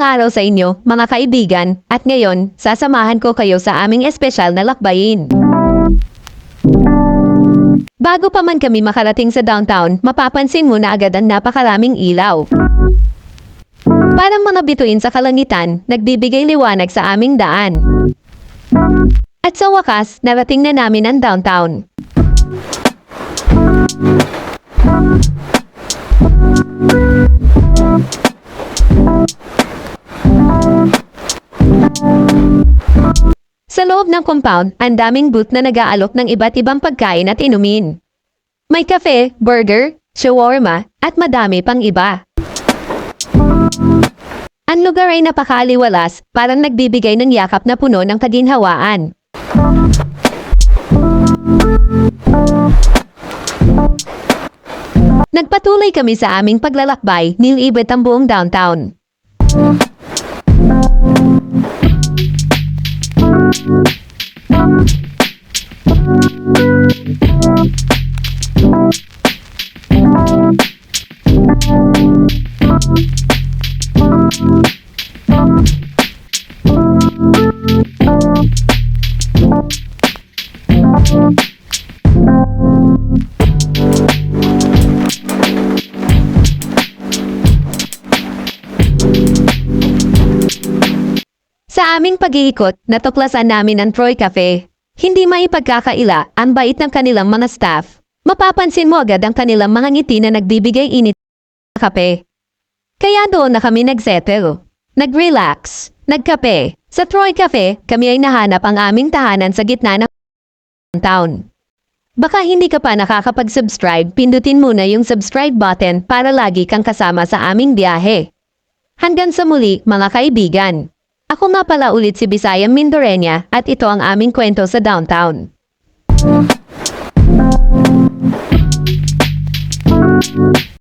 Magandang araw sa inyo, mga kaibigan, at ngayon, sasamahan ko kayo sa aming espesyal na lakbayin. Bago pa man kami makarating sa downtown, mapapansin mo na agad ang napakaraming ilaw. Parang mga bituin sa kalangitan, nagbibigay liwanag sa aming daan. At sa wakas, narating na namin ang downtown. Sa loob ng compound, ang daming booth na nag-aalok ng iba't ibang pagkain at inumin. May kafe, burger, shawarma, at madami pang iba. Ang lugar ay napakaaliwalas, parang nagbibigay ng yakap na puno ng kaginhawaan. Nagpatuloy kami sa aming paglalakbay, nilibot ang buong downtown. Sa aming pag-iikot, natuklasan namin ang Troy Cafe. Hindi maipagkakaila ang bait ng kanilang mga staff. Mapapansin mo agad ang kanilang mga ngiti na nagbibigay init sa kape. Kaya doon na kami nagsettle. Nag-relax, nagkape. Sa Troy Cafe, kami ay nahanap ang aming tahanan sa gitna ng town. Baka hindi ka pa nakakapag-subscribe, pindutin muna yung subscribe button para lagi kang kasama sa aming biyahe. Hanggang sa muli, mga kaibigan. Ako nga pala ulit si Bisayang Mindorenya at ito ang aming kwento sa downtown.